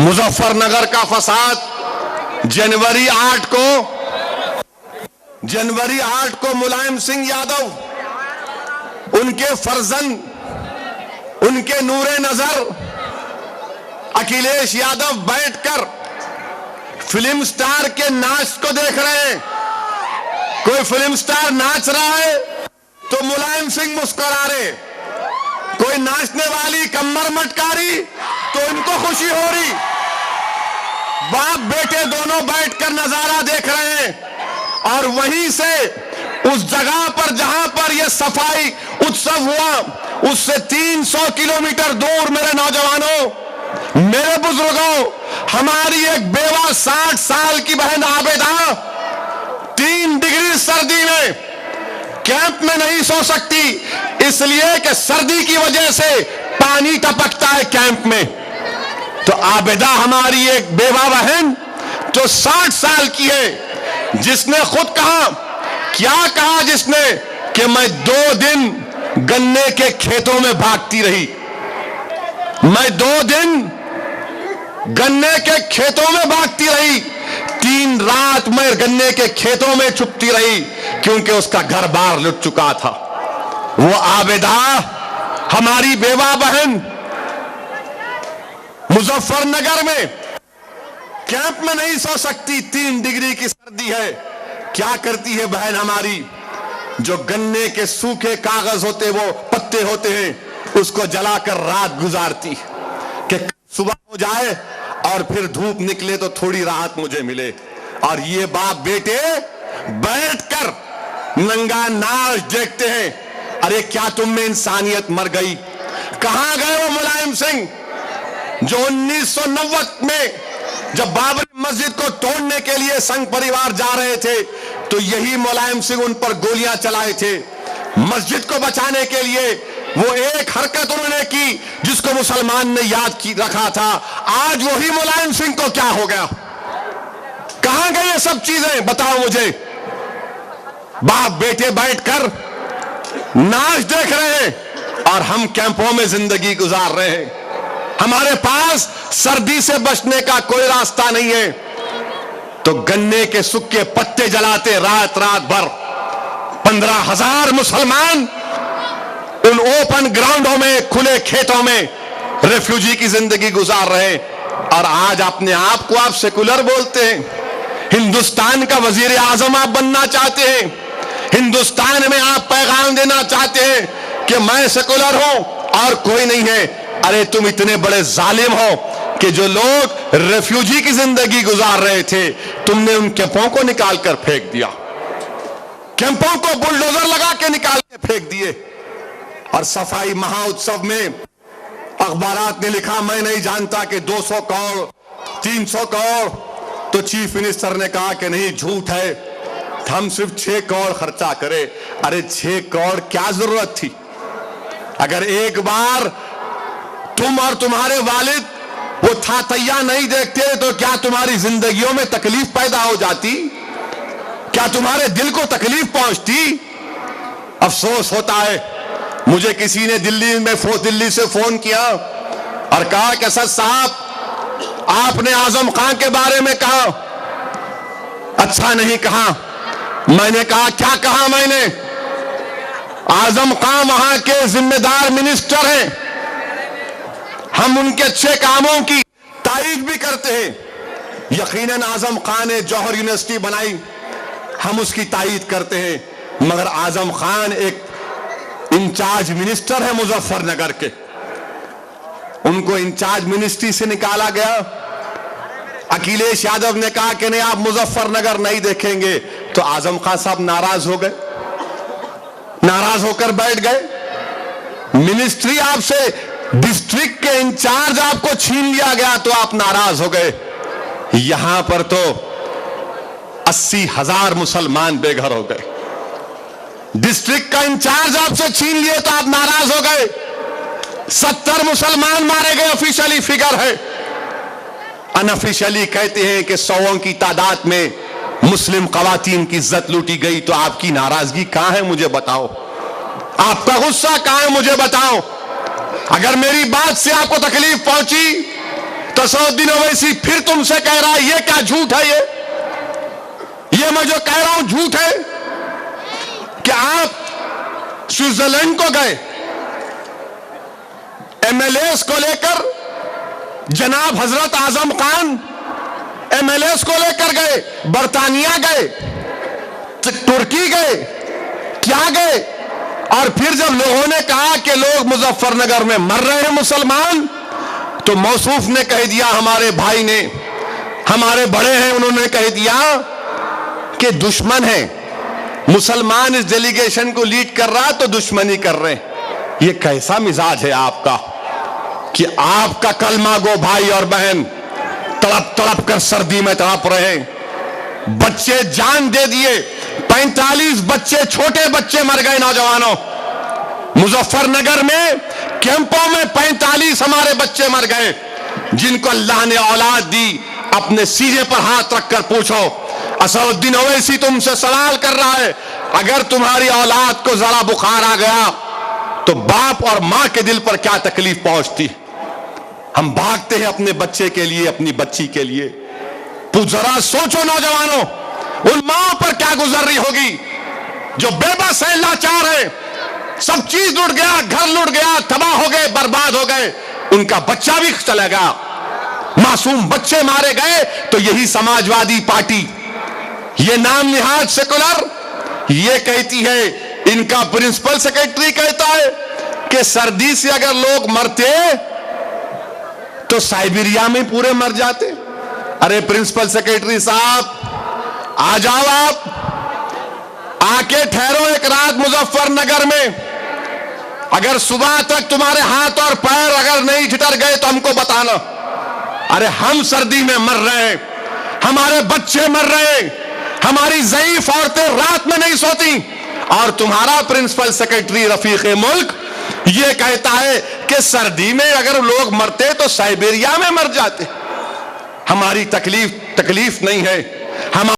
مظفر نگر کا فساد جنوری 8 کو ملائم سنگھ یادو، ان کے فرزند، ان کے نور نظر اکھلیش یادو بیٹھ کر فلم سٹار کے ناچ کو دیکھ رہے ہیں۔ کوئی فلم سٹار ناچ رہا ہے تو ملائم سنگھ مسکرا رہے، کوئی ناچنے والی کمر مٹکاری تو ان کو خوشی ہو رہی۔ باپ بیٹے دونوں بیٹھ کر نظارہ دیکھ رہے ہیں، اور وہیں سے اس جگہ پر جہاں پر یہ صفائی اتسو ہوا، اس سے 300 کلومیٹر دور میرے نوجوانوں، میرے بزرگوں، ہماری ایک بیوہ 60 سال کی بہن عابدہ 3 ڈگری سردی میں کیمپ میں نہیں سو سکتی، اس لیے کہ سردی کی وجہ سے پانی ٹپکتا ہے کیمپ میں۔ تو عابدہ ہماری ایک بیوہ بہن جو 60 سال کی ہے، جس نے خود کہا، کیا کہا جس نے، کہ میں 2 دن گنے کے کھیتوں میں بھاگتی رہی، میں 2 دن گنے کے کھیتوں میں بھاگتی رہی، 3 رات میں گنے کے کھیتوں میں چھپتی رہی، کیونکہ اس کا گھر بار لٹ چکا تھا۔ وہ عابدہ ہماری بیوہ بہن مظفر نگر میں کیمپ میں نہیں سو سکتی، 3 ڈگری کی سردی ہے۔ کیا کرتی ہے بہن ہماری؟ جو گنے کے سوکھے کاغذ ہوتے، وہ پتے ہوتے ہیں، اس کو جلا کر رات گزارتی کہ صبح ہو جائے اور پھر دھوپ نکلے تو تھوڑی راحت مجھے ملے۔ اور یہ باپ بیٹے بیٹھ کر ننگا ناچ دیکھتے ہیں۔ ارے کیا تم میں انسانیت مر گئی؟ کہاں گئے وہ ملائم سنگھ جو 1990 میں جب بابری مسجد کو توڑنے کے لیے سنگھ پریوار جا رہے تھے تو یہی ملائم سنگھ ان پر گولیاں چلائے تھے؟ مسجد کو بچانے کے لیے وہ ایک حرکت انہوں نے کی جس کو مسلمان نے یاد رکھا تھا۔ آج وہی ملائم سنگھ کو کیا ہو گیا؟ کہاں گئے یہ سب چیزیں؟ بتاؤ مجھے۔ باپ بیٹے بیٹھ کر ناچ دیکھ رہے ہیں اور ہم کیمپوں میں زندگی گزار رہے ہیں۔ ہمارے پاس سردی سے بچنے کا کوئی راستہ نہیں ہے تو گنے کے سکے پتے جلاتے رات بھر 15,000 مسلمان ان اوپن گراؤنڈوں میں، کھلے کھیتوں میں ریفیوجی کی زندگی گزار رہے ہیں۔ اور آج اپنے آپ کو آپ سیکولر بولتے ہیں، ہندوستان کا وزیر اعظم آپ بننا چاہتے ہیں، ہندوستان میں آپ پیغام دینا چاہتے ہیں کہ میں سیکولر ہوں اور کوئی نہیں ہے۔ ارے تم اتنے بڑے ظالم ہو کہ جو لوگ ریفیوجی کی زندگی گزار رہے تھے تم نے ان کیمپوں کو نکال کر پھینک دیا، کیمپوں کو بلڈوزر لگا کے نکال کے پھینک دیے۔ اور صفائی مہا اتسو میں اخبارات نے لکھا، میں نہیں جانتا کہ 200 کروڑ 300 کروڑ، تو چیف منسٹر نے کہا کہ نہیں، جھوٹ ہے، ہم صرف 6 کروڑ خرچہ کرے۔ ارے 6 کروڑ کیا ضرورت تھی؟ اگر ایک بار تم اور تمہارے والد وہ تھاتیا نہیں دیکھتے تو کیا تمہاری زندگیوں میں تکلیف پیدا ہو جاتی؟ کیا تمہارے دل کو تکلیف پہنچتی؟ افسوس ہوتا ہے۔ مجھے کسی نے دلی سے فون کیا اور کہا کہ اسد صاحب آپ نے اعظم خان کے بارے میں کہا، اچھا نہیں کہا۔ میں نے کہا کیا کہا میں نے؟ اعظم خان وہاں کے ذمہ دار منسٹر ہیں، ہم ان کے اچھے کاموں کی تائید بھی کرتے ہیں۔ یقیناً اعظم خان نے جوہر یونیورسٹی بنائی، ہم اس کی تائید کرتے ہیں، مگر اعظم خان ایک انچارج منسٹر ہے مظفر نگر کے، ان کو انچارج منسٹری سے نکالا گیا۔ اکھلیش یادو نے کہا کہ نہیں آپ مظفر نگر نہیں دیکھیں گے، تو اعظم خان صاحب ناراض ہو گئے، ناراض ہو کر بیٹھ گئے۔ منسٹری آپ سے، ڈسٹرکٹ کے انچارج آپ کو چھین لیا گیا تو آپ ناراض ہو گئے۔ یہاں پر تو 80,000 مسلمان بے گھر ہو گئے، ڈسٹرکٹ کا انچارج آپ سے چھین لیے تو آپ ناراض ہو گئے۔ 70 مسلمان مارے گئے، آفیشلی فگر ہے۔ انافیشلی کہتے ہیں کہ 100 کی تعداد میں مسلم خواتین کی عزت لوٹی گئی، تو آپ کی ناراضگی کہاں ہے مجھے بتاؤ؟ آپ کا غصہ کہاں ہے مجھے بتاؤ؟ اگر میری بات سے آپ کو تکلیف پہنچی تو تو اسدالدین اویسی پھر تم سے کہہ رہا ہے یہ کیا جھوٹ ہے، یہ میں جو کہہ رہا ہوں جھوٹ ہے کہ آپ سوئٹزرلینڈ کو گئے، ایم ایل ایز کو لے کر، جناب حضرت Azam Khan M L as کو لے کر گئے، برطانیہ گئے، ترکی گئے، کیا گئے، اور پھر جب لوگوں نے کہا کہ لوگ مظفر نگر میں مر رہے ہیں مسلمان، تو موصوف نے کہہ دیا، ہمارے بھائی نے، ہمارے بڑے ہیں، انہوں نے کہہ دیا کہ دشمن ہے، مسلمان اس ڈیلیگیشن کو لیڈ کر رہا تو دشمنی کر رہے ہیں۔ یہ کیسا مزاج ہے آپ کا کہ آپ کا کلمہ گو بھائی اور بہن تڑپ تڑپ کر سردی میں تڑپ رہے ہیں، بچے جان دے دیے، 45 بچے، چھوٹے بچے مر گئے، نوجوانوں، مظفر نگر میں کیمپوں میں 45 ہمارے بچے مر گئے، جن کو اللہ نے اولاد دی۔ اپنے سینے پر ہاتھ رکھ کر پوچھو، اسدالدین اویسی تم سے سوال کر رہا ہے، اگر تمہاری اولاد کو ذرا بخار آ گیا تو باپ اور ماں کے دل پر کیا تکلیف پہنچتی؟ ہم بھاگتے ہیں اپنے بچے کے لیے، اپنی بچی کے لیے۔ تو ذرا سوچو نوجوانوں، ان ماں پر کیا گزر رہی ہوگی جو بے بس ہے، لاچار ہے، سب چیز لٹ گیا، گھر لٹ گیا، تباہ ہو گئے، برباد ہو گئے، ان کا بچہ بھی چلا گیا، معصوم بچے مارے گئے۔ تو یہی سماجوادی پارٹی، یہ نام نہاد سیکولر، یہ کہتی ہے، ان کا پرنسپل سیکرٹری کہتا ہے کہ سردی سے اگر لوگ مرتے تو سائبیریا میں پورے مر جاتے۔ ارے پرنسپل سیکرٹری صاحب، آ جاؤ، آپ آ کے ٹھہرو ایک رات مظفر نگر میں، اگر صبح تک تمہارے ہاتھ اور پیر اگر نہیں ٹھٹر گئے تو ہم کو بتانا۔ ارے ہم سردی میں مر رہے ہیں، ہمارے بچے مر رہے ہیں، ہماری ضعیف عورتیں رات میں نہیں سوتی، اور تمہارا پرنسپل سیکرٹری رفیق ملک یہ کہتا ہے کہ سردی میں اگر لوگ مرتے تو سائبیریا میں مر جاتے۔ ہماری تکلیف نہیں ہے،